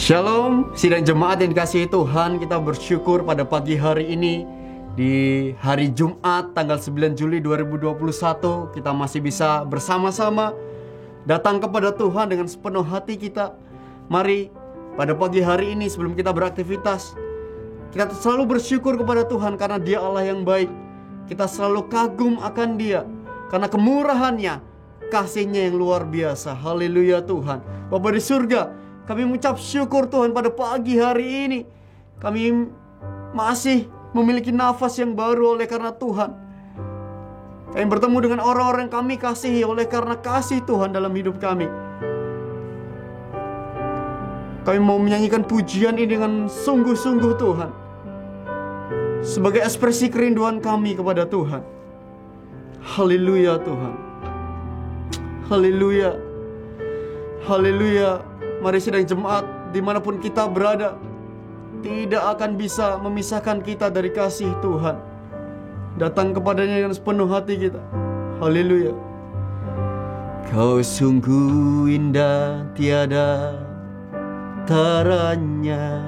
Shalom, sidang jemaat yang dikasihi Tuhan. Kita bersyukur pada pagi hari ini, di hari Jumat tanggal 9 Juli 2021, kita masih bisa bersama-sama datang kepada Tuhan dengan sepenuh hati kita. Mari pada pagi hari ini sebelum kita beraktivitas, kita selalu bersyukur kepada Tuhan karena Dia Allah yang baik. Kita selalu kagum akan Dia karena kemurahannya, kasih-Nya yang luar biasa. Haleluya Tuhan. Bapa di surga, kami mengucap syukur Tuhan pada pagi hari ini. Kami masih memiliki nafas yang baru oleh karena Tuhan. Kami bertemu dengan orang-orang yang kami kasihi oleh karena kasih Tuhan dalam hidup kami. Kami mau menyanyikan pujian ini dengan sungguh-sungguh Tuhan, sebagai ekspresi kerinduan kami kepada Tuhan. Haleluya Tuhan. Haleluya. Haleluya. Mari sidang jemaat dimanapun kita berada, tidak akan bisa memisahkan kita dari kasih Tuhan. Datang kepadanya dengan sepenuh hati kita. Haleluya. Kau sungguh indah, tiada taranya,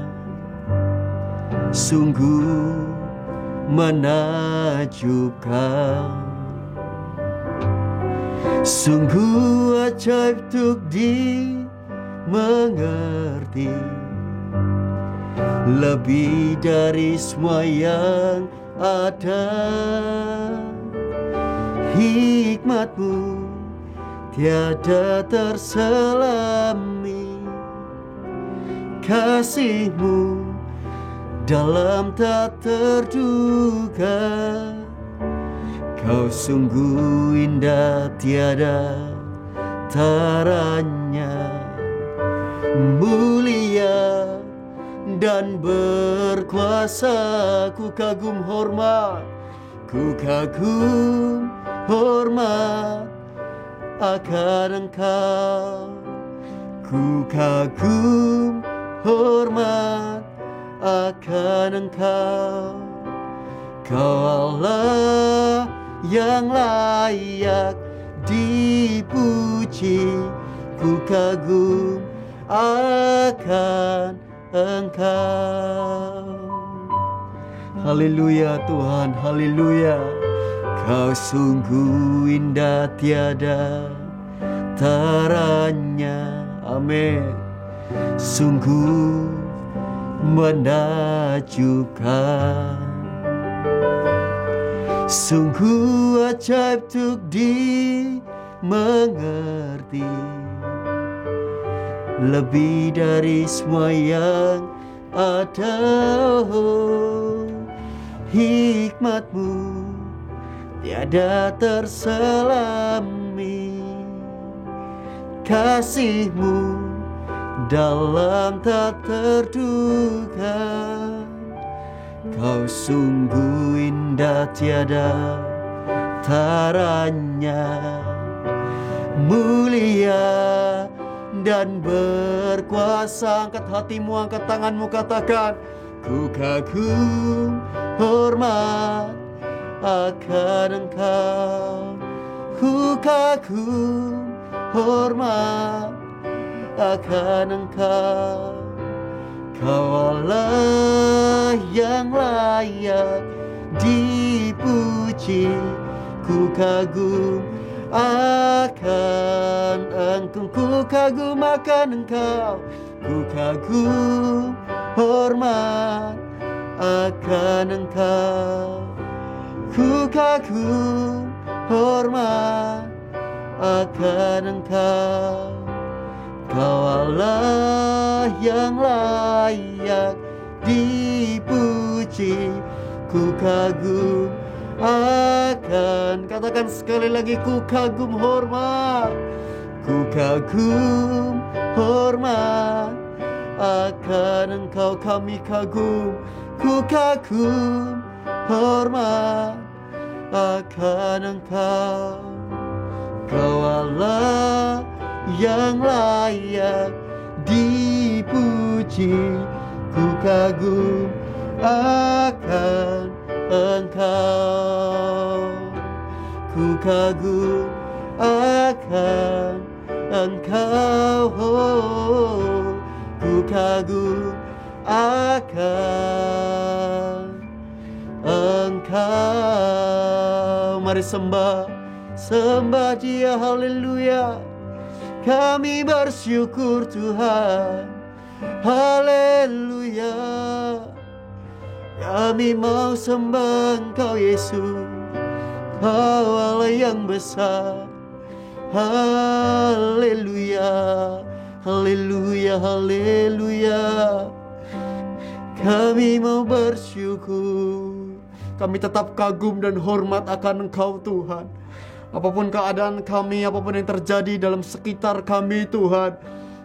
sungguh menakjubkan, sungguh ajaib untuk dimengerti, lebih dari semua yang ada. Hikmat-Mu tiada terselami, kasih-Mu dalam tak terduga. Kau sungguh indah, tiada taranya, mulia dan berkuasa. Ku kagum hormat, ku kagum hormat akan Engkau. Ku kagum hormat akan Engkau. Kau Allah yang layak dipuji, ku kagum akan Engkau. Haleluya Tuhan, haleluya. Kau sungguh indah, tiada taranya. Amin. Sungguh menakjubkan, sungguh ajaib untuk dimengerti, lebih dari semua yang ada. Hikmat-Mu tiada terselami, kasih-Mu dalam tak terduga. Kau sungguh indah, tiada taranya, mulia dan berkuasa. Angkat hatimu, angkat tanganmu, katakan, ku kagum hormat akan Engkau. Ku kagum hormat akan Engkau. Kau Allah yang layak dipuji, ku kagum akan Engkau. Ku kagum akan Engkau. Ku kagum hormat akan Engkau. Ku kagum hormat akan Engkau. Kau Allah yang layak dipuji, ku kagum akan. Katakan sekali lagi, ku kagum hormat, ku kagum hormat akan Engkau. Kami kagum, ku kagum hormat akan Engkau. Kau Allah yang layak dipuji, ku kagum akan Engkau. Ku kagum akan Engkau. Ku kagum akan Engkau. Mari sembah Dia, haleluya. Kami bersyukur Tuhan, haleluya. Kami mau sembah Engkau Yesus, Kau Allah yang besar, haleluya, haleluya, haleluya. Kami mau bersyukur. Kami tetap kagum dan hormat akan Engkau Tuhan. Apapun keadaan kami, apapun yang terjadi dalam sekitar kami Tuhan,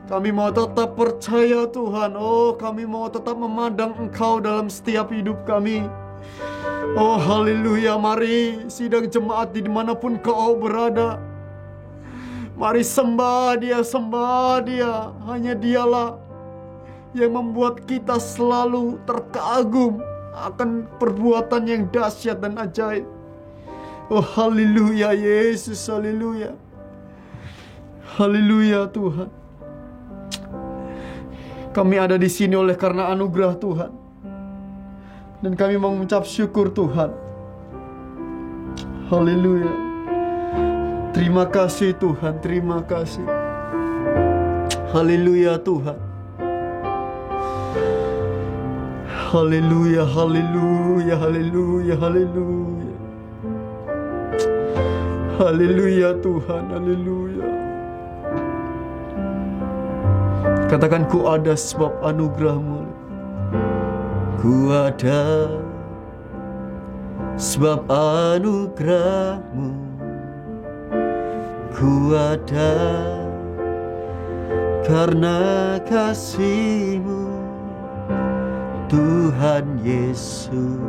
kami mau tetap percaya Tuhan. Oh, kami mau tetap memandang Engkau dalam setiap hidup kami. Oh, haleluya. Mari sidang jemaat dimanapun kau berada, mari sembah Dia, sembah Dia. Hanya Dialah yang membuat kita selalu terkagum akan perbuatan yang dahsyat dan ajaib. Oh, haleluya Yesus, haleluya. Haleluya Tuhan. Kami ada di sini oleh karena anugerah Tuhan. Dan kami mau mengucap syukur Tuhan. Haleluya. Terima kasih Tuhan, terima kasih. Haleluya Tuhan. Haleluya, haleluya, haleluya, haleluya. Haleluya Tuhan, haleluya. Katakan, ku ada sebab anugerah-Mu. Ku ada sebab anugerah-Mu. Ku ada karena kasih-Mu, Tuhan Yesus.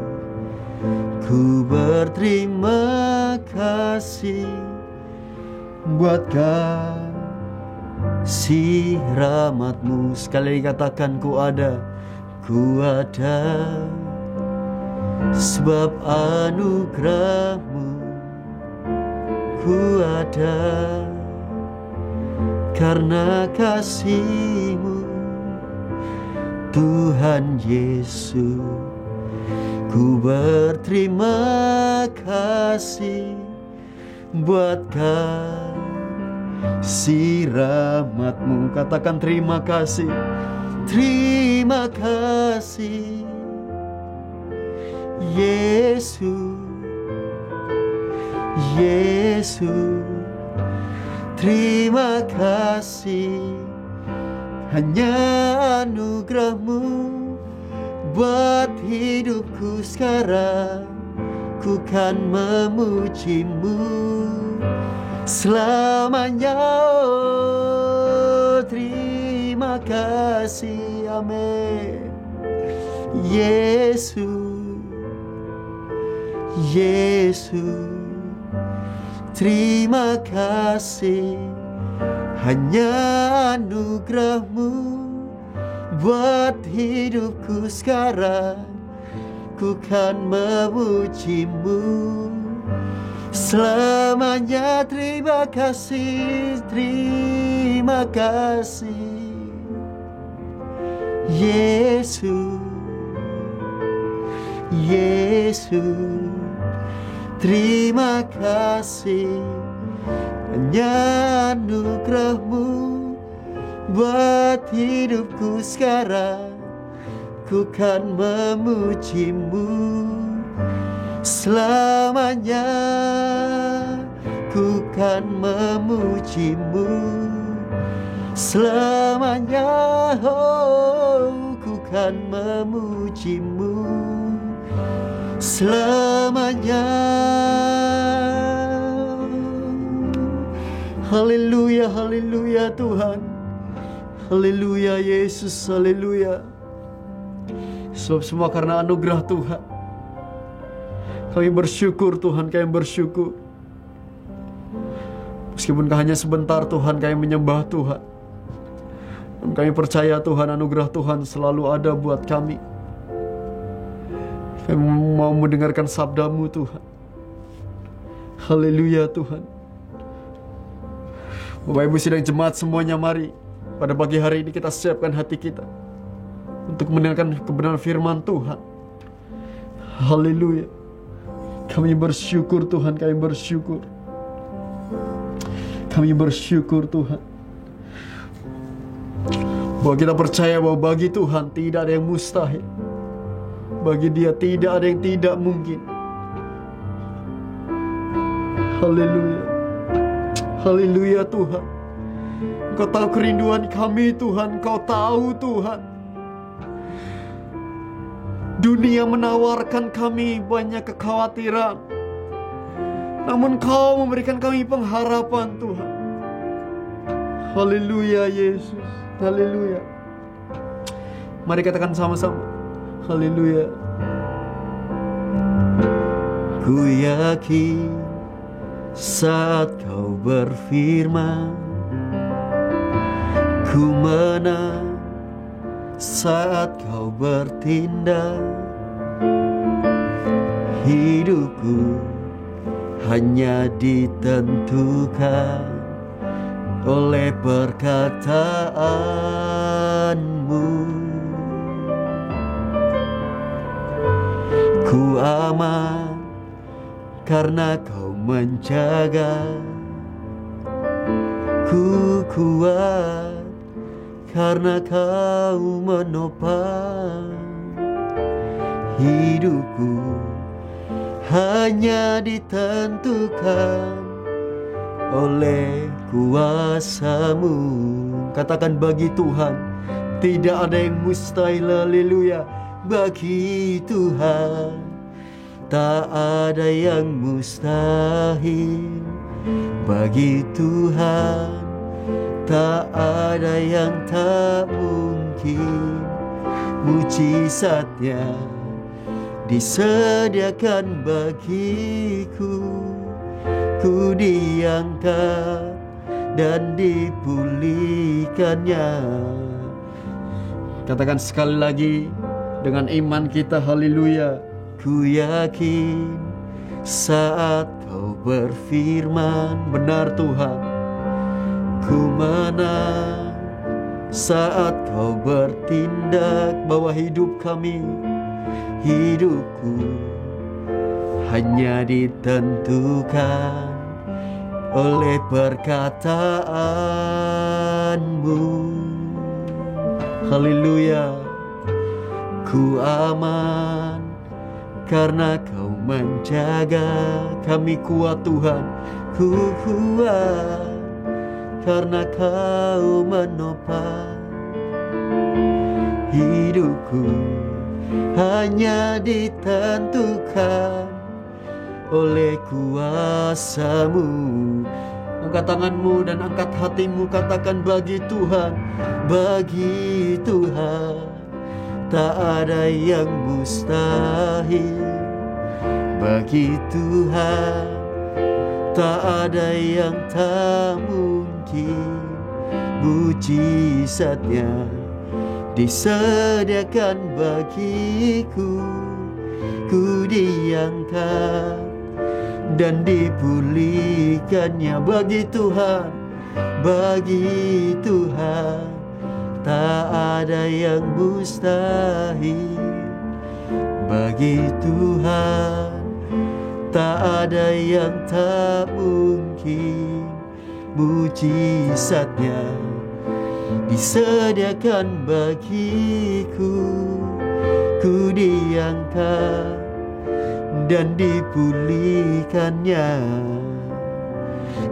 Ku berterima kasih buat kasih rahmat-Mu. Sekali lagi katakan, ku ada sebab anugerah-Mu. Ku ada karena kasih-Mu, Tuhan Yesus. Ku berterima kasih buat kasih rahmat-Mu. Katakan terima kasih. Terima kasih Yesus. Yesus, terima kasih. Hanya anugerah-Mu buat hidupku sekarang. Ku kan memuji-Mu selamanya. Oh, terima kasih, amin. Yesus, Yesus, terima kasih. Hanya anugerah-Mu buat hidupku sekarang. Ku kan memuji-Mu selamanya. Terima kasih, terima kasih Yesus. Yesus, terima kasih. Hanya anugerah-Mu buat hidupku sekarang. Ku kan memuji-Mu selamanya. Ku kan memuji-Mu selamanya. Oh, ku kan memuji-Mu selamanya. Haleluya, haleluya Tuhan. Haleluya Yesus, haleluya. Sebab semua karena anugerah Tuhan. Kami bersyukur Tuhan, kami bersyukur. Meskipun hanya sebentar Tuhan, kami menyembah Tuhan. Dan kami percaya Tuhan, anugerah Tuhan selalu ada buat kami. Kami mau mendengarkan sabda-Mu Tuhan. Haleluya Tuhan. Bapak Ibu sidang jemaat semuanya, mari pada pagi hari ini kita siapkan hati kita. untuk mendengarkan kebenaran firman Tuhan. Haleluya. Kami bersyukur Tuhan, kami bersyukur. Kami bersyukur Tuhan, bahwa kita percaya bahwa bagi Tuhan tidak ada yang mustahil. Bagi Dia tidak ada yang tidak mungkin. Haleluya. Haleluya Tuhan. Engkau tahu kerinduan kami Tuhan, Engkau tahu Tuhan. Dunia menawarkan kami banyak kekhawatiran, namun Kau memberikan kami pengharapan Tuhan. Haleluya Yesus. Haleluya. Mari katakan sama-sama. Haleluya. Ku yakin saat Kau berfirman, ku menang saat Kau bertindak. Hidupku hanya ditentukan oleh perkataan-Mu. Ku aman karena Kau menjaga. Ku kuat karena Kau menopang. Hidupku hanya ditentukan oleh kuasa-Mu. Katakan, bagi Tuhan tidak ada yang mustahil. Haleluya. Bagi Tuhan tak ada yang mustahil. Bagi Tuhan tak ada yang tak mungkin. Mujizatnya disediakan bagiku. Ku diangkat dan dipulihkannya. Katakan sekali lagi dengan iman kita. Haleluya. Ku yakin saat Kau berfirman, benar Tuhan. Ku menang saat Kau bertindak, bahwa hidup kami, hidupku hanya ditentukan oleh perkataan-Mu. Haleluya. Ku aman karena Kau menjaga. Kami kuat Tuhan, ku kuat karena Kau menopang. Hidupku hanya ditentukan oleh kuasa-Mu. Angkat tanganmu dan angkat hatimu, katakan, bagi Tuhan, bagi Tuhan tak ada yang mustahil. Bagi Tuhan tak ada yang tak mungkin. Mujizatnya disediakan bagiku. Ku diangkat dan dipulihkannya. Bagi Tuhan, bagi Tuhan tak ada yang mustahil. Bagi Tuhan tak ada yang tak mungkin. Mujizatnya disediakan bagiku. Ku diangkat dan dipulihkannya.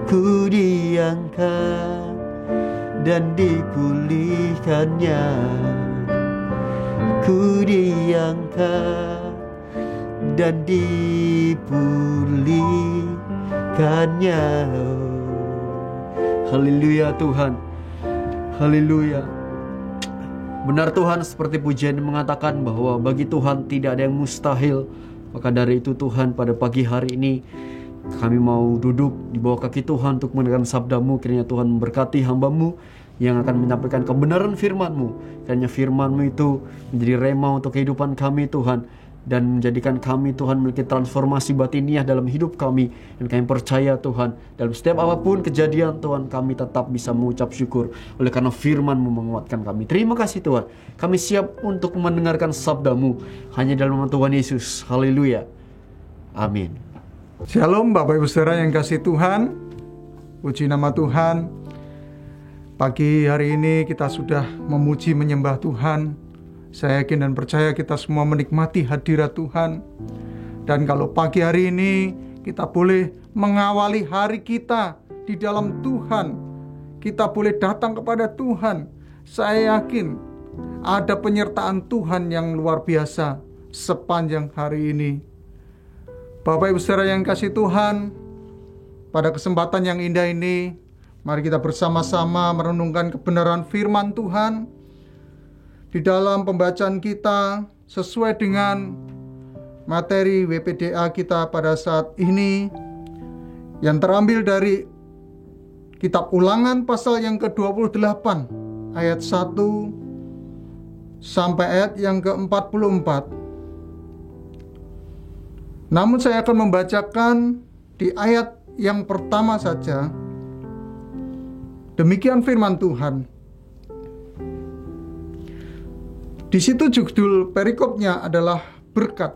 Ku diangkat dan dipulihkannya. Ku diangkat dan dipulihkannya. Haleluya Tuhan. Haleluya. Benar Tuhan, seperti pujian mengatakan bahwa bagi Tuhan tidak ada yang mustahil. Maka dari itu Tuhan, pada pagi hari ini kami mau duduk di bawah kaki Tuhan untuk mendengarkan sabda-Mu. Kiranya Tuhan memberkati hamba-Mu yang akan menyampaikan kebenaran firman-Mu. Kiranya firman-Mu itu menjadi rema untuk kehidupan kami Tuhan. dan menjadikan kami Tuhan memiliki transformasi batiniah dalam hidup kami. Dan kami percaya Tuhan, dalam setiap apapun kejadian Tuhan, kami tetap bisa mengucap syukur oleh karena firman-Mu menguatkan kami. Terima kasih Tuhan, kami siap untuk mendengarkan sabda-Mu hanya dalam nama Tuhan Yesus. Haleluya, amin. Shalom Bapak Ibu Saudara yang kasih Tuhan, puji nama Tuhan. Pagi hari ini kita sudah memuji menyembah Tuhan. Saya yakin dan percaya kita semua menikmati hadirat Tuhan. Dan kalau pagi hari ini kita boleh mengawali hari kita di dalam Tuhan, kita boleh datang kepada Tuhan, saya yakin ada penyertaan Tuhan yang luar biasa sepanjang hari ini. Bapak Ibu Saudara yang kasih Tuhan, pada kesempatan yang indah ini, mari kita bersama-sama merenungkan kebenaran firman Tuhan. Di dalam pembacaan kita sesuai dengan materi WPDA kita pada saat ini yang terambil dari kitab Ulangan pasal yang ke-28 ayat 1 sampai ayat yang ke-44. Namun saya akan membacakan di ayat yang pertama saja. Demikian firman Tuhan. Di situ judul perikopnya adalah berkat.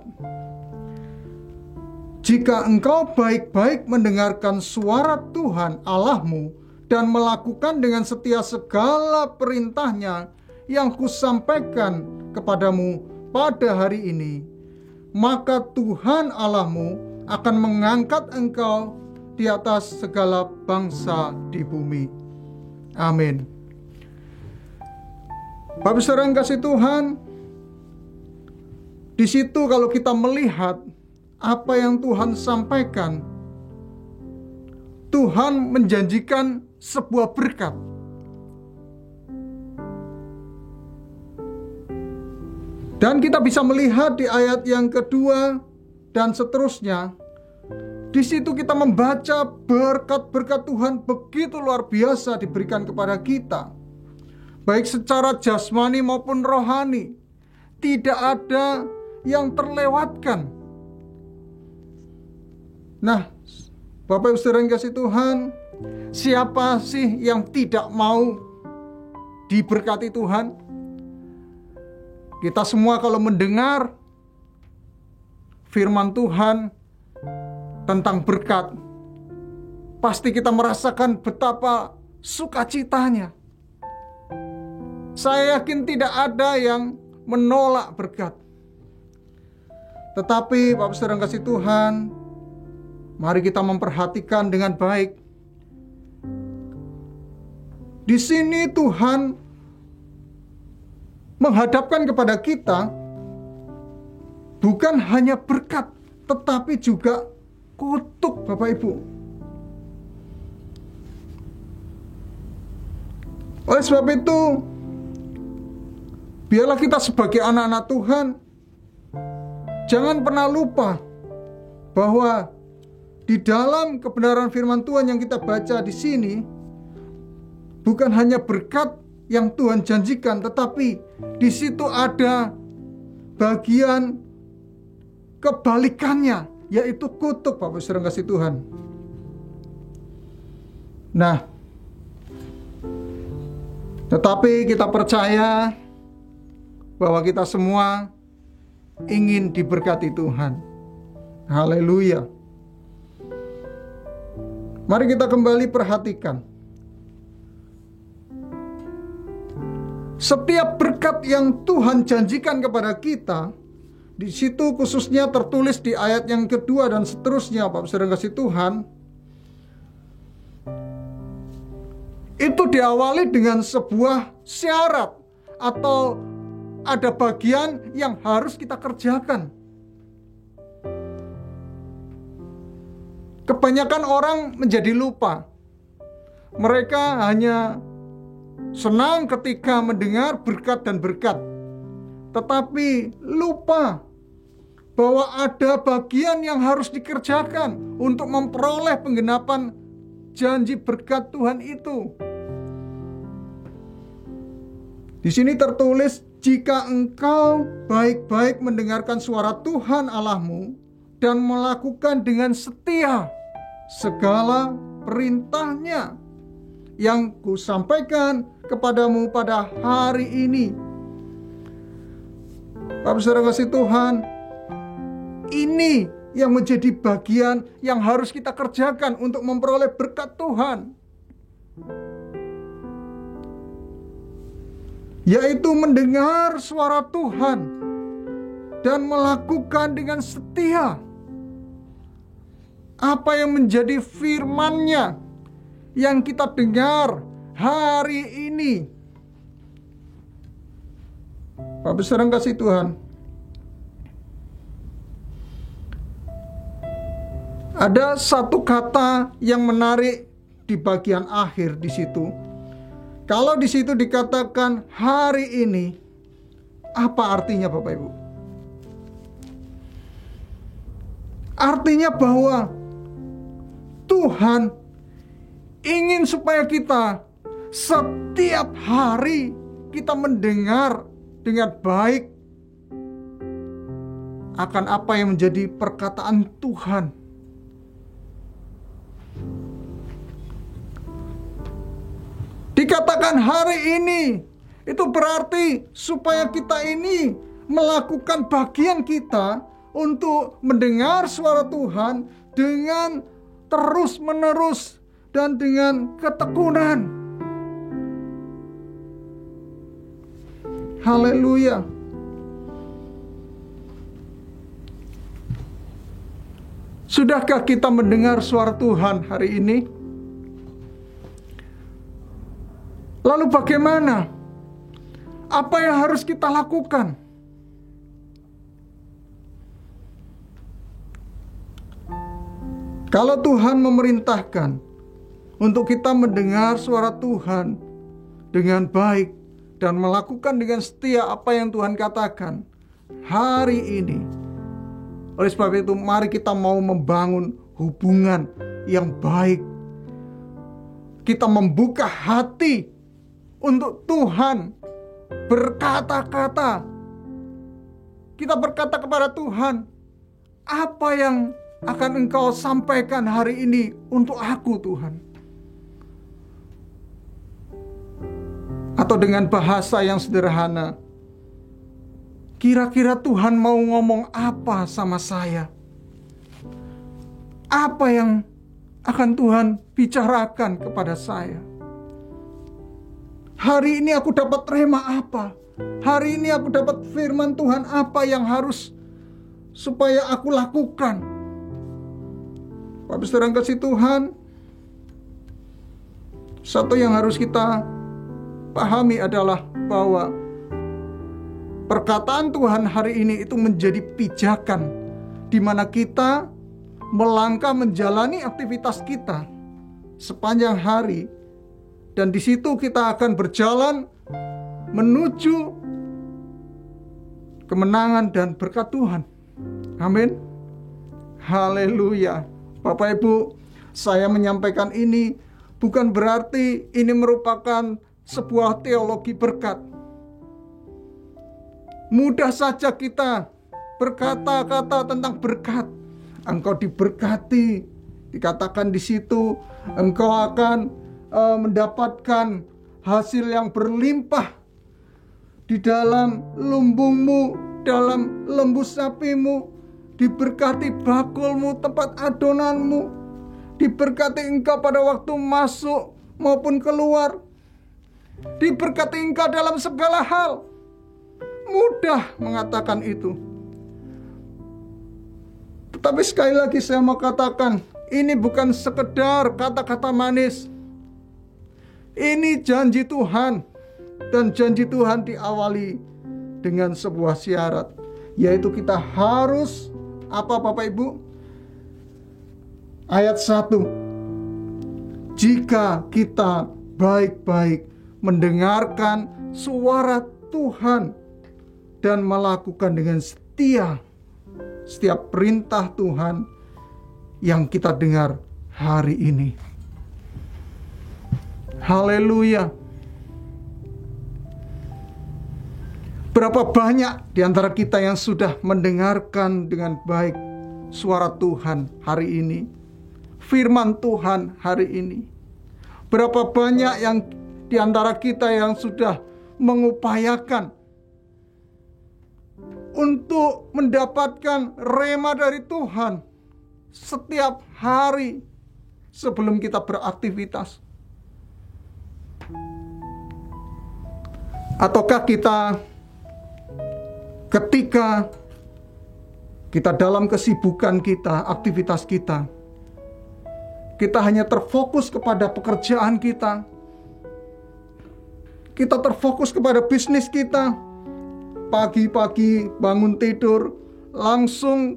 Jika engkau baik-baik mendengarkan suara Tuhan Allahmu dan melakukan dengan setia segala perintahnya yang kusampaikan kepadamu pada hari ini, maka Tuhan Allahmu akan mengangkat engkau di atas segala bangsa di bumi. Amin. Bapak Saudara yang kasih Tuhan, di situ kalau kita melihat apa yang Tuhan sampaikan, Tuhan menjanjikan sebuah berkat. Dan kita bisa melihat di ayat yang kedua dan seterusnya. Di situ kita membaca berkat-berkat Tuhan begitu luar biasa diberikan kepada kita. Baik secara jasmani maupun rohani. Tidak ada yang terlewatkan. Nah, Bapak Ibu Saudara yang kasih Tuhan, siapa sih yang tidak mau diberkati Tuhan? Kita semua kalau mendengar firman Tuhan tentang berkat, pasti kita merasakan betapa sukacitanya. Saya yakin tidak ada yang menolak berkat. Tetapi Bapak Saudara yang kasih Tuhan, mari kita memperhatikan dengan baik. Di sini Tuhan menghadapkan kepada kita bukan hanya berkat, tetapi juga kutuk, Bapak Ibu. Oleh sebab itu, biarlah kita sebagai anak-anak Tuhan jangan pernah lupa bahwa di dalam kebenaran firman Tuhan yang kita baca di sini bukan hanya berkat yang Tuhan janjikan, tetapi di situ ada bagian kebalikannya, yaitu kutuk, Bapak Saudara kasih Tuhan. Nah, tetapi kita percaya bahwa kita semua ingin diberkati Tuhan. Haleluya. Mari kita kembali perhatikan. Setiap berkat yang Tuhan janjikan kepada kita, di situ khususnya tertulis di ayat yang kedua dan seterusnya, Bapak Saudara kasih Tuhan, itu diawali dengan sebuah syarat atau ada bagian yang harus kita kerjakan. Kebanyakan orang menjadi lupa. Mereka hanya senang ketika mendengar berkat dan berkat, tetapi lupa bahwa ada bagian yang harus dikerjakan untuk memperoleh penggenapan janji berkat Tuhan itu. Di sini tertulis Jika engkau baik-baik mendengarkan suara Tuhan Allahmu dan melakukan dengan setia segala perintahnya yang kusampaikan kepadamu pada hari ini. Bapak saudara kasih Tuhan, ini yang menjadi bagian yang harus kita kerjakan untuk memperoleh berkat Tuhan, yaitu mendengar suara Tuhan dan melakukan dengan setia apa yang menjadi firman-Nya yang kita dengar hari ini. Bapak saudara kasih Tuhan, ada satu kata yang menarik di bagian akhir di situ. Kalau di situ dikatakan hari ini, apa artinya Bapak Ibu? Artinya bahwa Tuhan ingin supaya kita setiap hari kita mendengar dengan baik akan apa yang menjadi perkataan Tuhan. Dikatakan hari ini, itu berarti supaya kita ini melakukan bagian kita untuk mendengar suara Tuhan dengan terus-menerus dan dengan ketekunan. Haleluya. Sudahkah kita mendengar suara Tuhan hari ini? Lalu bagaimana? Apa yang harus kita lakukan? Kalau Tuhan memerintahkan untuk kita mendengar suara Tuhan dengan baik dan melakukan dengan setia apa yang Tuhan katakan hari ini, oleh sebab itu mari kita mau membangun hubungan yang baik. Kita membuka hati untuk Tuhan berkata-kata. Kita berkata kepada Tuhan, apa yang akan Engkau sampaikan hari ini untuk aku Tuhan? Atau dengan bahasa yang sederhana, kira-kira Tuhan mau ngomong apa sama saya? Apa yang akan Tuhan bicarakan kepada saya? Hari ini aku dapat rema apa? Hari ini aku dapat firman Tuhan apa yang harus supaya aku lakukan? Bapak saudara kasih Tuhan, satu yang harus kita pahami adalah bahwa perkataan Tuhan hari ini itu menjadi pijakan di mana kita melangkah menjalani aktivitas kita sepanjang hari, dan di situ kita akan berjalan menuju kemenangan dan berkat Tuhan. Amin. Haleluya. Bapak Ibu, saya menyampaikan ini bukan berarti ini merupakan sebuah teologi berkat. Mudah saja kita berkata-kata tentang berkat. Engkau diberkati, dikatakan di situ engkau akan mendapatkan hasil yang berlimpah di dalam lumbungmu, dalam lembu sapimu, diberkati bakulmu, tempat adonanmu, diberkati engkau pada waktu masuk maupun keluar, diberkati engkau dalam segala hal. Mudah mengatakan itu. Tetapi sekali lagi saya mau katakan, ini bukan sekedar kata-kata manis. Ini janji Tuhan. Dan janji Tuhan diawali dengan sebuah syarat, yaitu kita harus apa Bapak Ibu? Ayat 1. Jika kita baik-baik mendengarkan suara Tuhan dan melakukan dengan setia setiap perintah Tuhan yang kita dengar hari ini. Haleluya. Berapa banyak di antara kita yang sudah mendengarkan dengan baik suara Tuhan hari ini, firman Tuhan hari ini. Berapa banyak yang di antara kita yang sudah mengupayakan untuk mendapatkan rema dari Tuhan setiap hari sebelum kita beraktivitas. Ataukah kita ketika kita dalam kesibukan kita, aktivitas kita, kita hanya terfokus kepada pekerjaan kita, kita terfokus kepada bisnis kita, pagi-pagi bangun tidur, langsung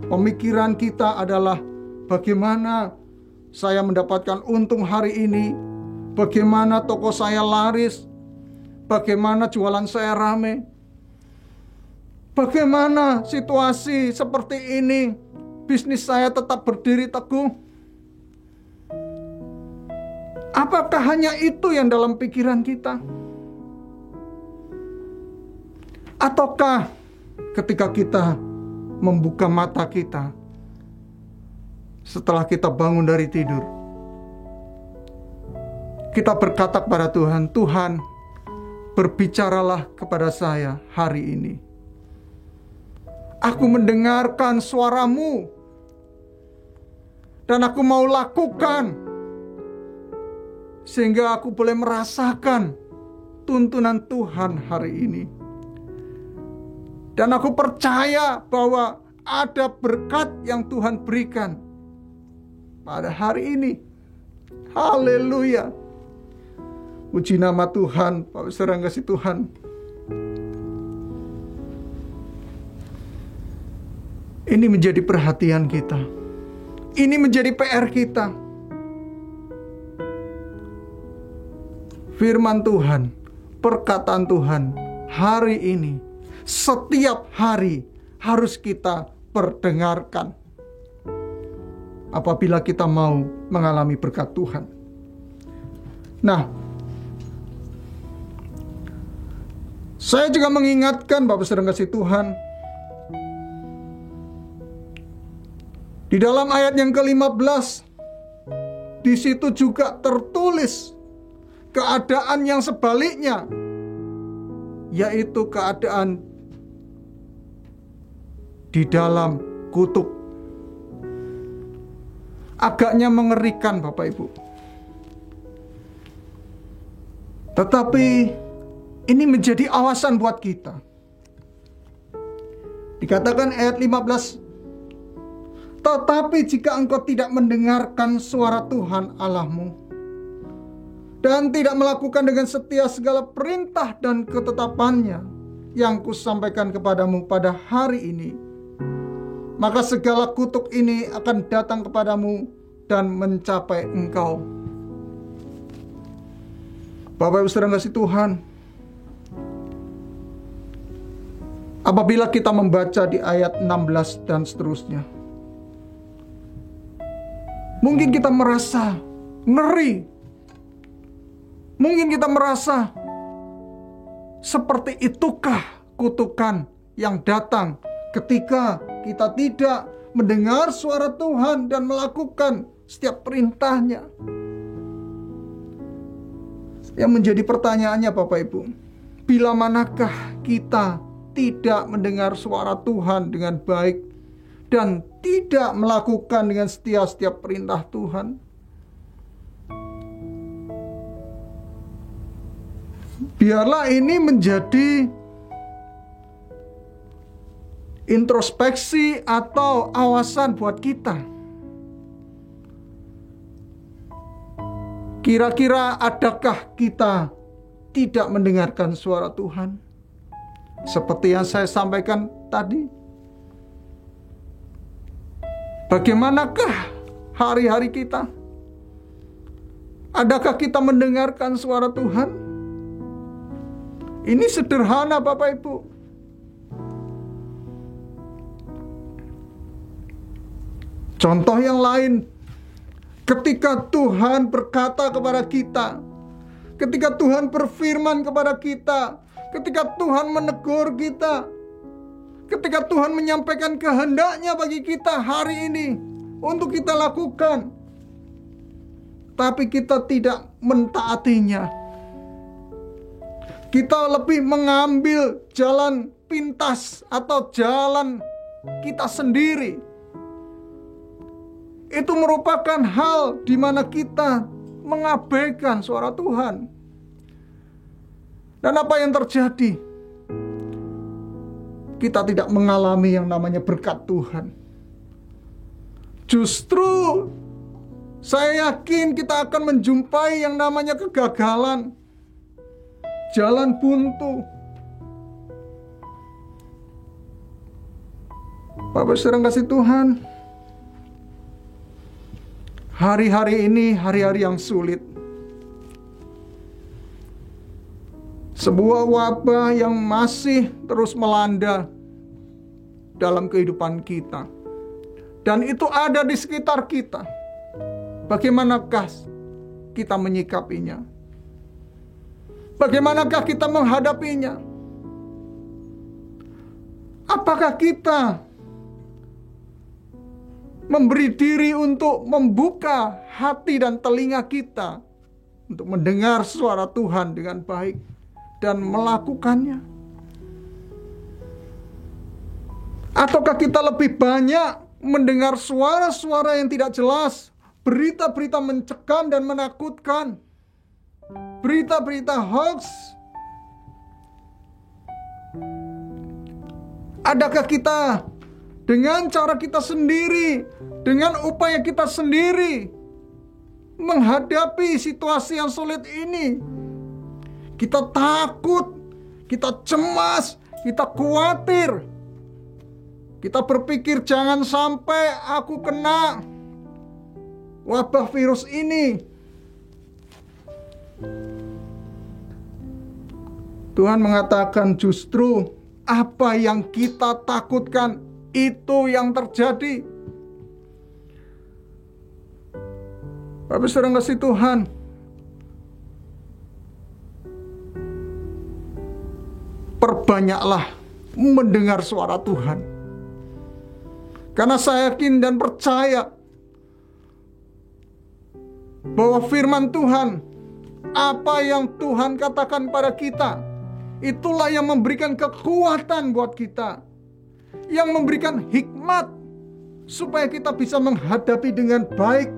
pemikiran kita adalah bagaimana saya mendapatkan untung hari ini, bagaimana toko saya laris, bagaimana jualan saya rame, bagaimana situasi seperti ini, bisnis saya tetap berdiri teguh. Apakah hanya itu yang dalam pikiran kita? Ataukah ketika kita membuka mata kita setelah kita bangun dari tidur, kita berkata kepada Tuhan, Tuhan, berbicaralah kepada saya hari ini. Aku mendengarkan suara-Mu dan aku mau lakukan sehingga aku boleh merasakan tuntunan Tuhan hari ini. Dan aku percaya bahwa ada berkat yang Tuhan berikan pada hari ini. Haleluya. Puji nama Tuhan, Bapak Saudara yang kasih Tuhan. Ini menjadi perhatian kita. Ini menjadi PR kita. Firman Tuhan, perkataan Tuhan hari ini, setiap hari harus kita perdengarkan. Apabila kita mau mengalami berkat Tuhan. Nah, saya juga mengingatkan Bapak Saudara kasih Tuhan, di dalam ayat yang ke-15, di situ juga tertulis keadaan yang sebaliknya, yaitu keadaan di dalam kutuk. Agaknya mengerikan Bapak Ibu. Tetapi ini menjadi awasan buat kita. Dikatakan ayat 15, tetapi jika engkau tidak mendengarkan suara Tuhan Allahmu dan tidak melakukan dengan setia segala perintah dan ketetapannya yang kusampaikan kepadamu pada hari ini, maka segala kutuk ini akan datang kepadamu dan mencapai engkau. Bapak Ibu Saudara kasih Tuhan, apabila kita membaca di ayat 16 dan seterusnya, mungkin kita merasa ngeri. Mungkin kita merasa, seperti itukah kutukan yang datang ketika kita tidak mendengar suara Tuhan dan melakukan setiap perintahnya? Yang menjadi pertanyaannya Bapak Ibu, bila manakah kita tidak mendengar suara Tuhan dengan baik dan tidak melakukan dengan setia setiap perintah Tuhan? Biarlah ini menjadi introspeksi atau awasan buat kita. Kira-kira adakah kita tidak mendengarkan suara Tuhan? Seperti yang saya sampaikan tadi. Bagaimanakah hari-hari kita? Adakah kita mendengarkan suara Tuhan? Ini sederhana Bapak Ibu. Contoh yang lain, ketika Tuhan berkata kepada kita, ketika Tuhan berfirman kepada kita ketika Tuhan menegur kita, ketika Tuhan menyampaikan kehendaknya bagi kita hari ini untuk kita lakukan, tapi kita tidak mentaatinya. Kita lebih mengambil jalan pintas atau jalan kita sendiri. Itu merupakan hal di mana kita mengabaikan suara Tuhan. Dan apa yang terjadi? Kita tidak mengalami yang namanya berkat Tuhan. Justru saya yakin kita akan menjumpai yang namanya kegagalan, jalan buntu. Bapak Saudara kasih Tuhan, hari-hari ini hari-hari yang sulit. Sebuah wabah yang masih terus melanda dalam kehidupan kita. Dan itu ada di sekitar kita. Bagaimanakah kita menyikapinya? Bagaimanakah kita menghadapinya? Apakah kita memberi diri untuk membuka hati dan telinga kita untuk mendengar suara Tuhan dengan baik dan melakukannya? Ataukah kita lebih banyak mendengar suara-suara yang tidak jelas, berita-berita mencekam dan menakutkan, berita-berita hoax? Adakah kita dengan cara kita sendiri, dengan upaya kita sendiri menghadapi situasi yang sulit ini? Kita takut, kita cemas, kita khawatir. Kita berpikir jangan sampai aku kena wabah virus ini. Tuhan mengatakan justru apa yang kita takutkan itu yang terjadi. Bapak Saudara kasih Tuhan, perbanyaklah mendengar suara Tuhan. Karena saya yakin dan percaya bahwa firman Tuhan, apa yang Tuhan katakan pada kita, itulah yang memberikan kekuatan buat kita, yang memberikan hikmat supaya kita bisa menghadapi dengan baik,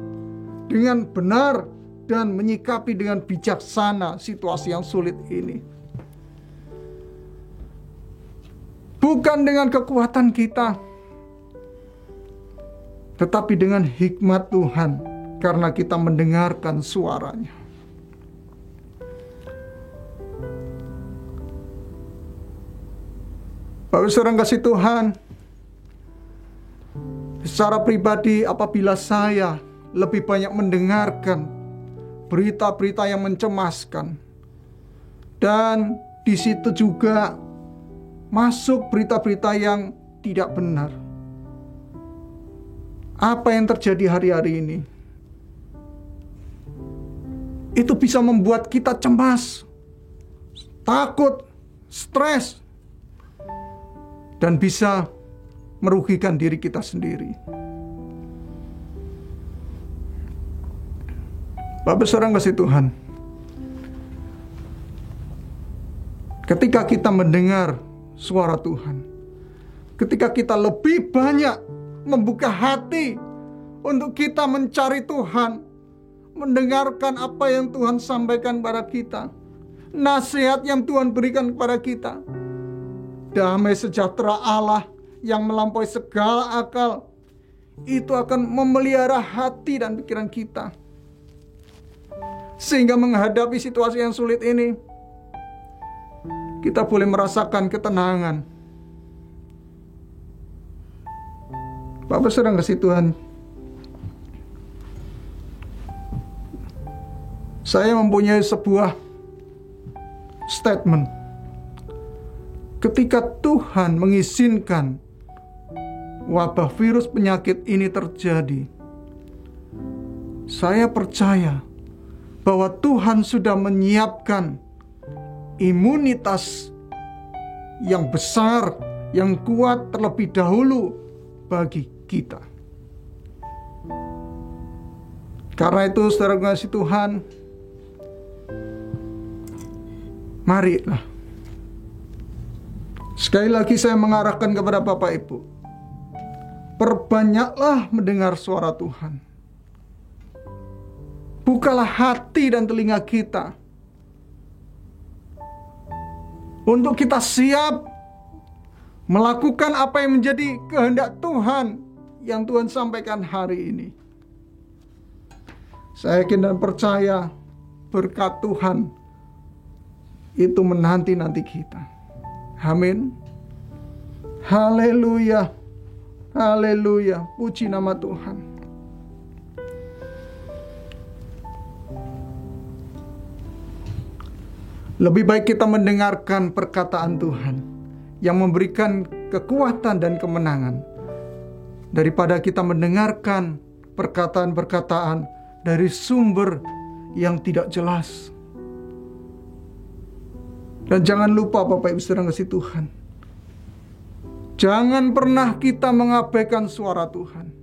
dengan benar, dan menyikapi dengan bijaksana situasi yang sulit ini. Bukan dengan kekuatan kita, tetapi dengan hikmat Tuhan, karena kita mendengarkan suaranya. Bapak Saudara kasih Tuhan, secara pribadi apabila saya lebih banyak mendengarkan berita-berita yang mencemaskan, dan di situ juga masuk berita-berita yang tidak benar, apa yang terjadi hari-hari ini? Itu bisa membuat kita cemas, takut, stres, dan bisa merugikan diri kita sendiri. Bapak Saudara kasih Tuhan, ketika kita mendengar suara Tuhan, ketika kita lebih banyak membuka hati untuk kita mencari Tuhan, mendengarkan apa yang Tuhan sampaikan pada kita, nasihat yang Tuhan berikan kepada kita, damai sejahtera Allah yang melampaui segala akal, itu akan memelihara hati dan pikiran kita, sehingga menghadapi situasi yang sulit ini, kita boleh merasakan ketenangan. Bapak Saudara kasih Tuhan, saya mempunyai sebuah statement. Ketika Tuhan mengizinkan wabah virus penyakit ini terjadi, saya percaya bahwa Tuhan sudah menyiapkan imunitas yang besar, yang kuat terlebih dahulu bagi kita. Karena itu saudara kasih Tuhan, marilah. Sekali lagi saya mengarahkan kepada Bapak Ibu, perbanyaklah mendengar suara Tuhan. Bukalah hati dan telinga kita untuk kita siap melakukan apa yang menjadi kehendak Tuhan yang Tuhan sampaikan hari ini. Saya yakin dan percaya berkat Tuhan itu menanti-nanti kita. Amin. Haleluya. Haleluya. Puji nama Tuhan. Lebih baik kita mendengarkan perkataan Tuhan yang memberikan kekuatan dan kemenangan daripada kita mendengarkan perkataan-perkataan dari sumber yang tidak jelas. Dan jangan lupa Bapak Ibu Saudara kasih Tuhan, jangan pernah kita mengabaikan suara Tuhan,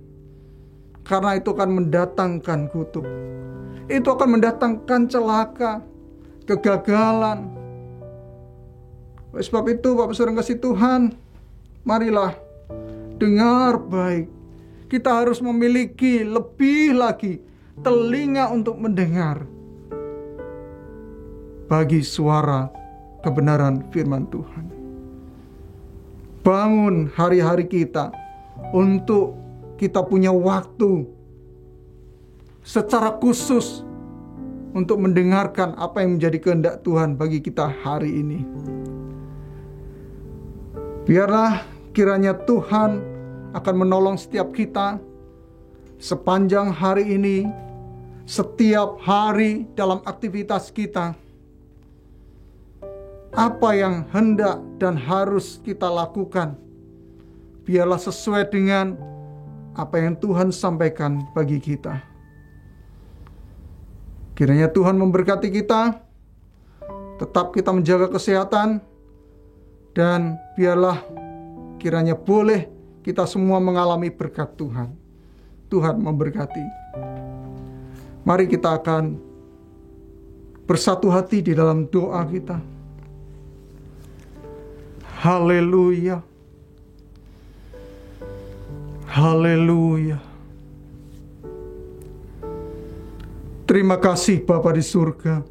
karena itu akan mendatangkan kutuk. Itu akan mendatangkan celaka, kegagalan. Oleh sebab itu Bapak Saudara kasih Tuhan, marilah dengar baik. Kita harus memiliki lebih lagi telinga untuk mendengar bagi suara kebenaran firman Tuhan. Bangun hari-hari kita untuk kita punya waktu secara khusus untuk mendengarkan apa yang menjadi kehendak Tuhan bagi kita hari ini. Biarlah kiranya Tuhan akan menolong setiap kita sepanjang hari ini, setiap hari dalam aktivitas kita. Apa yang hendak dan harus kita lakukan, biarlah sesuai dengan apa yang Tuhan sampaikan bagi kita. Kiranya Tuhan memberkati kita, tetap kita menjaga kesehatan, dan biarlah kiranya boleh kita semua mengalami berkat Tuhan. Tuhan memberkati. Mari kita akan bersatu hati di dalam doa kita. Haleluya. Haleluya. Terima kasih Bapa di surga.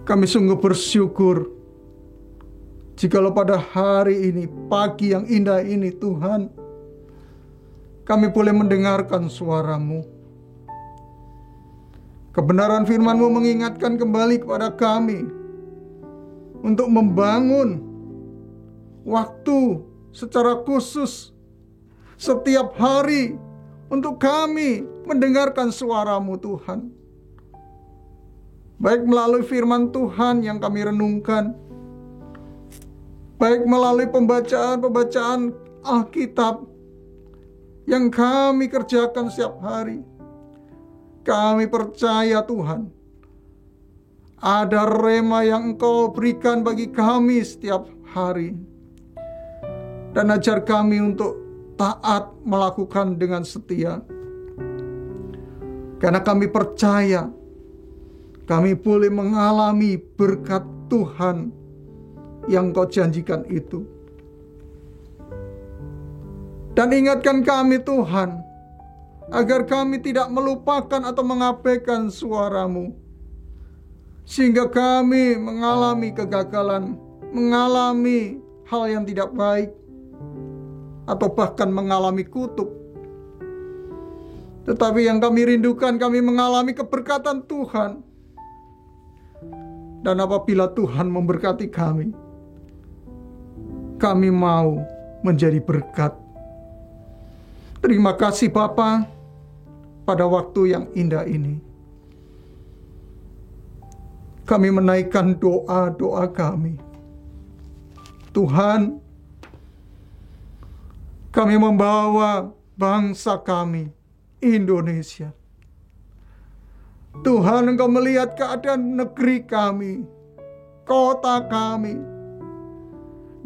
Kami sungguh bersyukur jikalau pada hari ini, pagi yang indah ini Tuhan, kami boleh mendengarkan suara-Mu. Kebenaran firman-Mu mengingatkan kembali kepada kami untuk membangun waktu secara khusus setiap hari untuk kami mendengarkan suara-Mu Tuhan. Baik melalui firman Tuhan yang kami renungkan, baik melalui pembacaan Alkitab yang kami kerjakan setiap hari. Kami percaya Tuhan, ada rema yang Engkau berikan bagi kami setiap hari. Dan ajar kami untuk taat melakukan dengan setia. Karena kami percaya, kami boleh mengalami berkat Tuhan yang Kau janjikan itu. Dan ingatkan kami Tuhan, agar kami tidak melupakan atau mengabaikan suara-Mu, sehingga kami mengalami kegagalan, mengalami hal yang tidak baik, atau bahkan mengalami kutuk. Tetapi yang kami rindukan, kami mengalami keberkatan Tuhan. Dan apabila Tuhan memberkati kami mau menjadi berkat. Terima kasih Bapa pada waktu yang indah ini. Kami menaikkan doa-doa kami. Tuhan, kami membawa bangsa kami, Indonesia. Tuhan, Engkau melihat keadaan negeri kami, kota kami,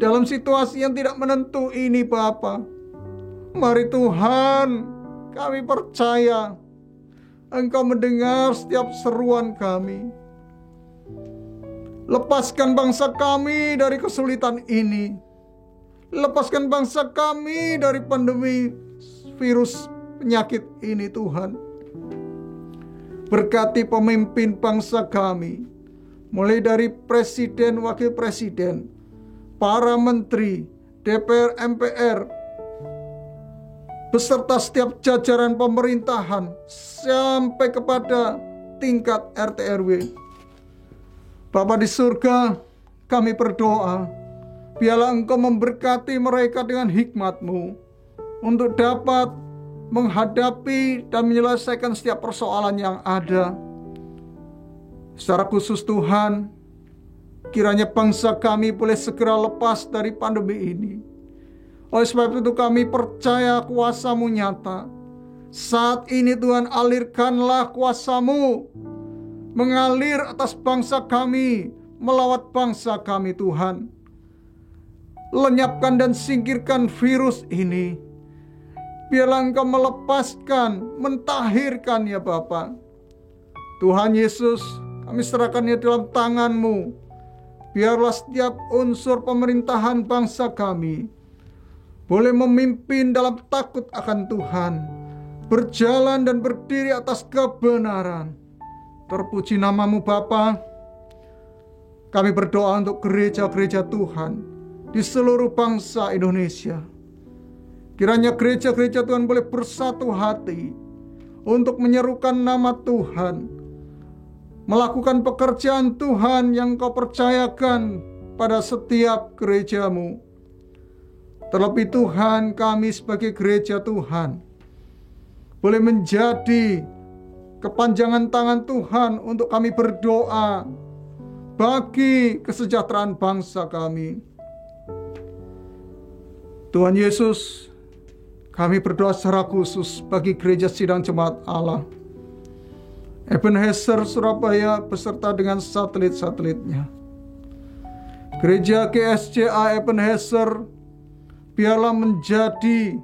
dalam situasi yang tidak menentu ini Bapa. Mari Tuhan, kami percaya Engkau mendengar setiap seruan kami. Lepaskan bangsa kami dari kesulitan ini. Lepaskan bangsa kami dari pandemi virus penyakit ini Tuhan. Berkati pemimpin bangsa kami, mulai dari presiden, wakil presiden, para menteri, DPR, MPR, beserta setiap jajaran pemerintahan sampai kepada tingkat RT RW. Bapa di surga, kami berdoa, biarlah Engkau memberkati mereka dengan hikmat-Mu untuk dapat menghadapi dan menyelesaikan setiap persoalan yang ada. Secara khusus Tuhan, kiranya bangsa kami boleh segera lepas dari pandemi ini. Oleh sebab itu kami percaya kuasa-Mu nyata. Saat ini Tuhan, alirkanlah kuasa-Mu mengalir atas bangsa kami, melawat bangsa kami Tuhan. Lenyapkan dan singkirkan virus ini. Biarlah Engkau melepaskan, mentahirkan ya Bapa. Tuhan Yesus, kami serahkannya dalam tangan-Mu. Biarlah setiap unsur pemerintahan bangsa kami boleh memimpin dalam takut akan Tuhan, berjalan dan berdiri atas kebenaran. Terpuji nama-Mu Bapa. Kami berdoa untuk gereja-gereja Tuhan di seluruh bangsa Indonesia. Kiranya gereja-gereja Tuhan boleh bersatu hati untuk menyerukan nama Tuhan, melakukan pekerjaan Tuhan yang Kau percayakan pada setiap gereja-Mu. Terlebih Tuhan, kami sebagai gereja Tuhan boleh menjadi kepanjangan tangan Tuhan untuk kami berdoa bagi kesejahteraan bangsa kami. Tuhan Yesus, kami berdoa secara khusus bagi gereja sidang jemaat Allah Ebenezer Surabaya beserta dengan satelit-satelitnya. Gereja GSCA Ebenezer biarlah menjadi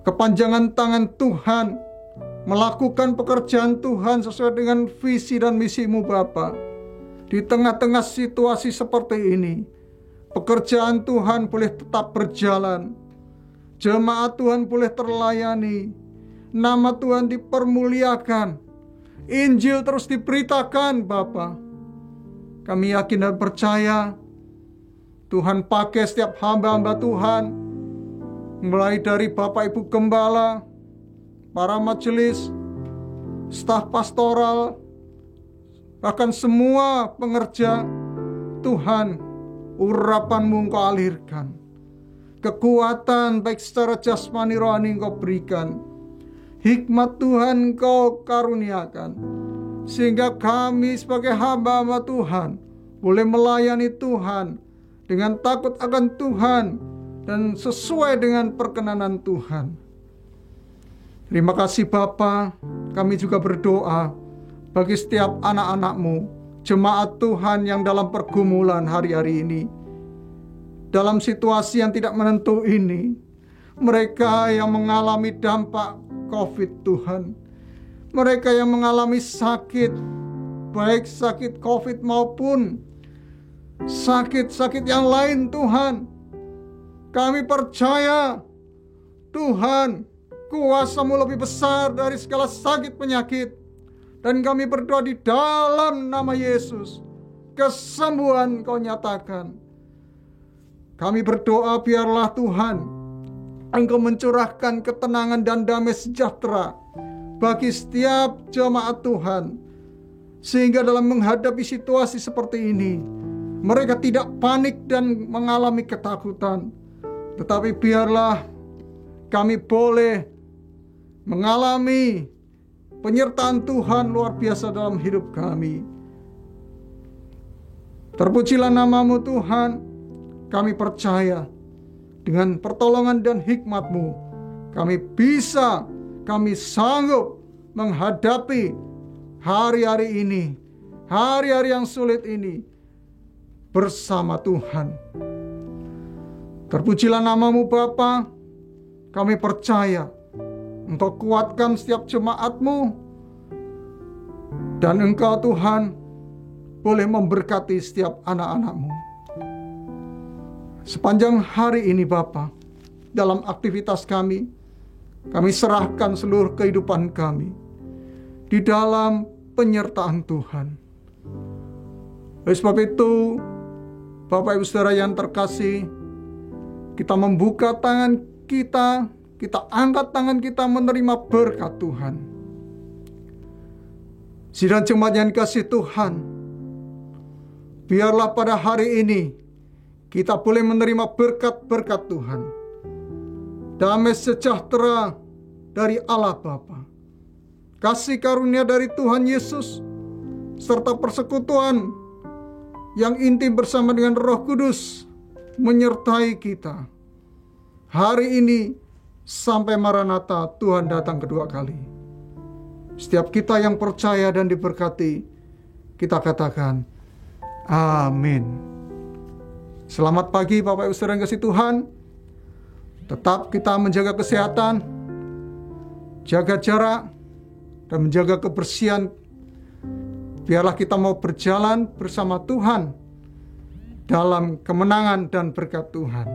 kepanjangan tangan Tuhan, melakukan pekerjaan Tuhan sesuai dengan visi dan misi-Mu Bapa. Di tengah-tengah situasi seperti ini, pekerjaan Tuhan boleh tetap berjalan, jemaat Tuhan boleh terlayani, nama Tuhan dipermuliakan, Injil terus diberitakan Bapa. Kami yakin dan percaya Tuhan pakai setiap hamba-hamba Tuhan, mulai dari Bapak Ibu Gembala, para majelis, staf pastoral, bahkan semua pengerja. Tuhan, urapan-Mu Engkau alirkan, kekuatan baik secara jasmani rohani Engkau berikan, hikmat Tuhan Engkau karuniakan, sehingga kami sebagai hamba-hamba Tuhan boleh melayani Tuhan dengan takut akan Tuhan dan sesuai dengan perkenanan Tuhan. Terima kasih Bapa. Kami juga berdoa bagi setiap anak-anak-Mu, jemaat Tuhan yang dalam pergumulan hari-hari ini, dalam situasi yang tidak menentu ini, mereka yang mengalami dampak COVID Tuhan, mereka yang mengalami sakit, baik sakit COVID maupun sakit-sakit yang lain Tuhan. Kami percaya Tuhan, kuasa-Mu lebih besar dari segala sakit penyakit. Dan kami berdoa di dalam nama Yesus, kesembuhan Kau nyatakan. Kami berdoa biarlah Tuhan, Engkau mencurahkan ketenangan dan damai sejahtera bagi setiap jemaat Tuhan, sehingga dalam menghadapi situasi seperti ini, mereka tidak panik dan mengalami ketakutan. Tetapi biarlah kami boleh mengalami penyertaan Tuhan luar biasa dalam hidup kami. Terpujilah nama-Mu Tuhan. Kami percaya dengan pertolongan dan hikmat-Mu, kami bisa, kami sanggup menghadapi hari-hari ini, hari-hari yang sulit ini, bersama Tuhan. Terpujilah nama-Mu Bapa. Kami percaya Engkau kuatkan setiap jemaat-Mu, dan Engkau Tuhan boleh memberkati setiap anak-anak-Mu. Sepanjang hari ini Bapa, dalam aktivitas kami serahkan seluruh kehidupan kami di dalam penyertaan Tuhan. Oleh sebab itu, Bapak Ibu Saudara yang terkasih, kita membuka tangan kita angkat tangan kita menerima berkat Tuhan. Sidang jemaat yang dikasihi Tuhan, biarlah pada hari ini kita boleh menerima berkat-berkat Tuhan. Damai sejahtera dari Allah Bapa, kasih karunia dari Tuhan Yesus, serta persekutuan yang intim bersama dengan Roh Kudus menyertai kita hari ini sampai Maranatha Tuhan datang kedua kali. Setiap kita yang percaya dan diberkati, kita katakan amin. Selamat pagi Bapak Ibu Saudara yang kasih Tuhan. Tetap kita menjaga kesehatan, jaga jarak, dan menjaga kebersihan. Biarlah kita mau berjalan bersama Tuhan dalam kemenangan dan berkat Tuhan.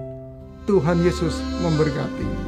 Tuhan Yesus memberkati.